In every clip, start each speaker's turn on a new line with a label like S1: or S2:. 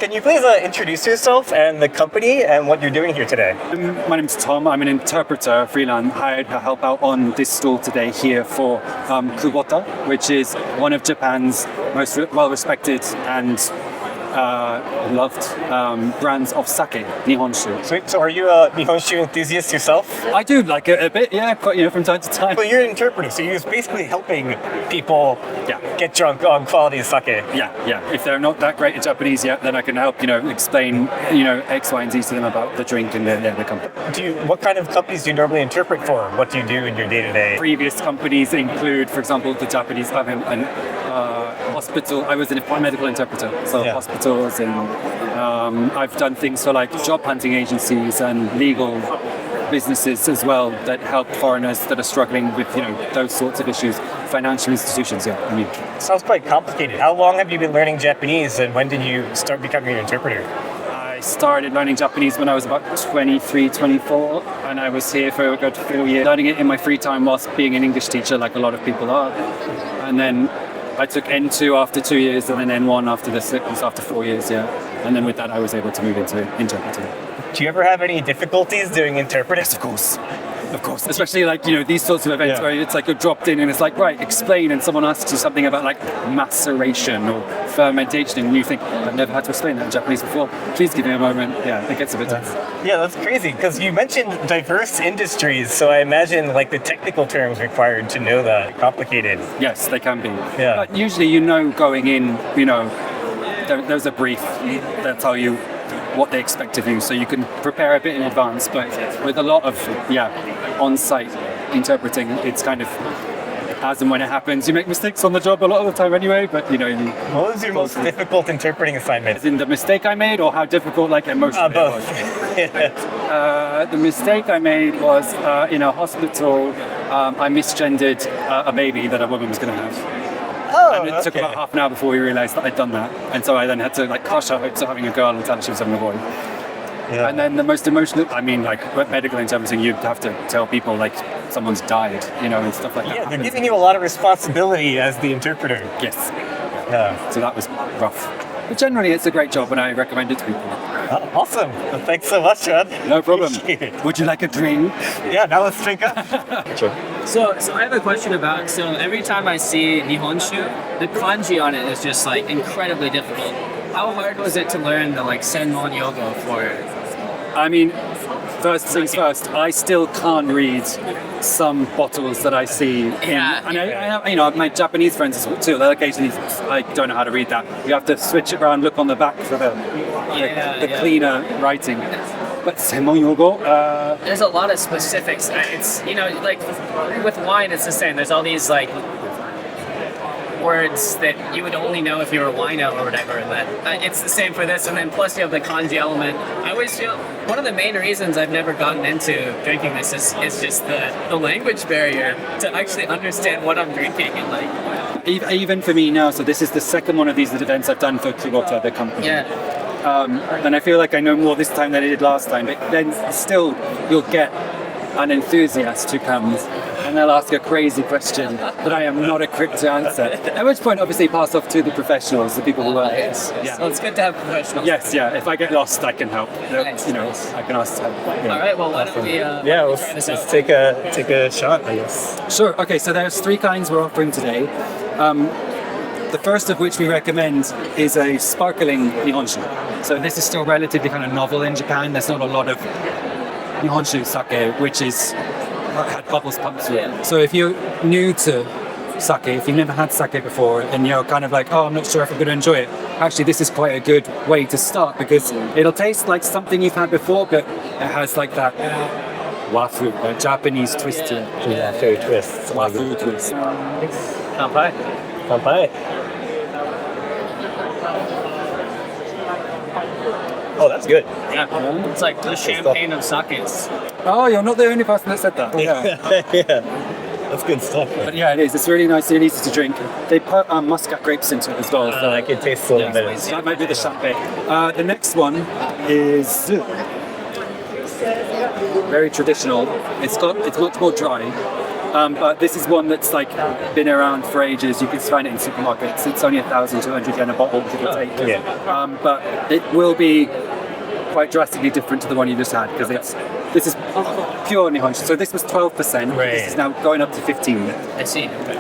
S1: Can you please introduce yourself and the company and what you're doing here today?
S2: My name's Tom. I'm an interpreter, freelance, hired to help out on this stall today here for Kubota, which is one of Japan's most well-respected and loved brands of sake, Nihonshu.
S1: Sweet. So are you a Nihonshu enthusiast yourself?
S2: I do like it a bit, yeah, but, from time to time.
S1: Well, you're an interpreter, so you're basically helping people get drunk on quality sake.
S2: Yeah. If they're not that great at Japanese yet, then I can help, explain, X, Y, and Z to them about the drink and the company.
S1: What kind of companies do you normally interpret for? What do you do in your day-to-day?
S2: Previous companies include, for example, the Japanese. I'm in hospital. I was a medical interpreter, so hospitals, and I've done things for like job hunting agencies and legal businesses as well that help foreigners that are struggling with those sorts of issues. Financial institutions,
S1: Sounds quite complicated. How long have you been learning Japanese, and when did you start becoming an interpreter?
S2: I started learning Japanese when I was about 23, 24, and I was here for a good 4 years, learning it in my free time whilst being an English teacher, like a lot of people are. And then I took N2 after 2 years, and then N1 after after 4 years, And then with that, I was able to move into interpreting.
S1: Do you ever have any difficulties doing interpreting?
S2: Yes, of course. Especially like, these sorts of events where it's like you're dropped in and it's like, right, explain, and someone asks you something about like maceration or fermentation, and you think, I've never had to explain that in Japanese before. Please give me a moment. Yeah, it gets a bit tense.
S1: Yeah, that's crazy, because you mentioned diverse industries, so I imagine like the technical terms required to know that complicated.
S2: Yes, they can be.
S1: Yeah.
S2: But usually, going in, there's a brief that tell you what they expect of you, so you can prepare a bit in advance. But with a lot of on-site interpreting, it's kind of as and when it happens. You make mistakes on the job a lot of the time anyway, but
S1: What was your most difficult interpreting assignment?
S2: As in the mistake I made, or how difficult, like emotionally?
S1: Both.
S2: The mistake I made was in a hospital. I misgendered a baby that a woman was going to have. And it took about half an hour before we realised that I'd done that, and so I then had to crush our hopes of having a girl and tell her she was having a boy. Yeah. And then the most emotional, with medical interpreting, you'd have to tell people like someone's died, and stuff like that.
S1: Yeah, they're giving you a lot of responsibility as the interpreter.
S2: Yes.
S1: Yeah.
S2: So that was rough. But generally, it's a great job, and I recommend it to people.
S1: Awesome. Well, thanks so much, John.
S2: No problem. Would you like a drink?
S1: Yeah, now let's drink up.
S3: Sure. So I have a question about, every time I see Nihonshu, the kanji on it is just like incredibly difficult. How hard was it to learn the Senmon Yogo for it?
S2: I mean, first things first, I still can't read some bottles that I see. And I have, my Japanese friends too. They'll occasionally, I don't know how to read that. You have to switch it around, look on the back for the cleaner writing. But Senmon Yogo,
S3: there's a lot of specifics. It's with wine, it's the same. There's all these words that you would only know if you were a wino or whatever, and that it's the same for this. And then plus you have the kanji element. I always feel one of the main reasons I've never gotten into drinking this is just the language barrier to actually understand what I'm drinking, and
S2: even for me now. So this is the second one of these events I've done for Kubota, the company.
S3: Yeah.
S2: And I feel like I know more this time than I did last time. But then still, you'll get an enthusiast who comes and they'll ask a crazy question that I am not equipped to answer. At which point, obviously, pass off to the professionals, the people who are.
S3: Yes. Yeah. So it's good to have professionals.
S2: Yes, yeah. If I get lost, I can help.
S3: Nice.
S2: I can ask to help.
S3: Yeah. All right. Well, why don't we?
S1: Let's take a shot, I guess.
S2: Sure. Okay. So there's 3 kinds we're offering today. The first of which we recommend is a sparkling Nihonshu. So this is still relatively kind of novel in Japan. There's not a lot of Nihonshu sake, which is had bubbles pumped through it. So if you're new to sake, if you've never had sake before, and you're kind of like, I'm not sure if I'm going to enjoy it, actually this is quite a good way to start, because it'll taste like something you've had before, but it has like that wafu, a Japanese twist to it.
S1: Wafu twist.
S2: Wafu twist.
S3: Kanpai.
S1: Kanpai. Oh, that's good.
S3: Yeah. It's like the champagne of sakes.
S2: Oh, you're not the only person that said that.
S1: Yeah. That's good stuff.
S2: But yeah, it is. It's really nice and easy to drink. They put muscat grapes into it as well. So
S1: I can taste a little bit.
S2: So that might be the champagne. The next one is very traditional. It's much more dry. But this is one that's like been around for ages. You can find it in supermarkets. It's only 1,200 yen a bottle, give or take. But it will be quite drastically different to the one you just had because this is pure Nihonshu. So this was 12%.
S1: Right.
S2: This is now going up to 15.
S3: I see. Okay.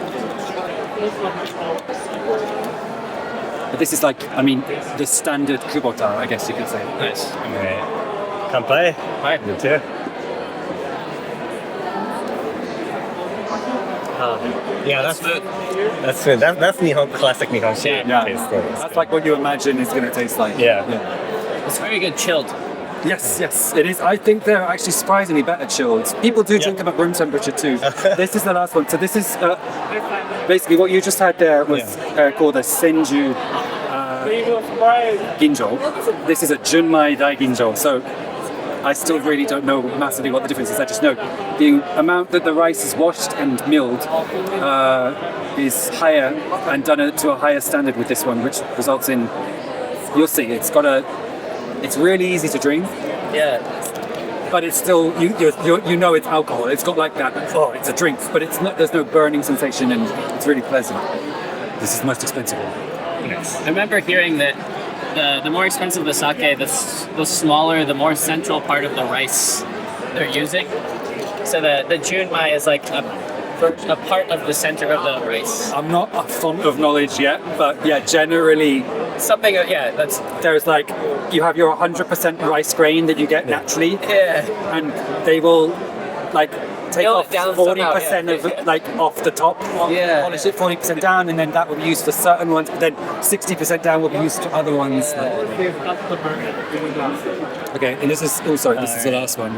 S2: But this is like, I mean, the standard Kubota, I guess you could say.
S3: Nice.
S1: Right. Kanpai.
S3: Hi.
S1: You too. Yeah, that's
S3: Food.
S1: that's good. That's classic Nihonshu
S3: Yeah.
S1: taste.
S2: That's like what you imagine it's going to taste like.
S1: Yeah.
S3: It's very good chilled.
S2: Yes, it is. I think they're actually surprisingly better chilled. People do drink them at room temperature too. This is the last one. So this is basically what you just had there was called a Senju Ginjo. This is a Junmai Dai Ginjo. So I still really don't know massively what the difference is. I just know the amount that the rice is washed and milled is higher and done to a higher standard with this one, which results in, you'll see, it's really easy to drink.
S3: Yeah.
S2: But it's still, you know it's alcohol. It's got like that, oh, it's a drink, but it's not, there's no burning sensation and it's really pleasant. This is the most expensive one.
S3: I remember hearing that the more expensive the sake, the smaller, the more central part of the rice they're using. So the junmai is like a part of the center of the rice.
S2: I'm not a font of knowledge yet, but yeah, generally
S3: Something, yeah, that's...
S2: there's like, you have your 100% rice grain that you get naturally,
S3: Yeah.
S2: and they will like take
S3: Nail it
S2: off
S3: down
S2: 40%
S3: somehow,
S2: of it, like off the top,
S3: Yeah.
S2: polish it 40% down, and then that will be used for certain ones, but then 60% down will be used for other ones. Okay, and this is, oh sorry, this is the last one.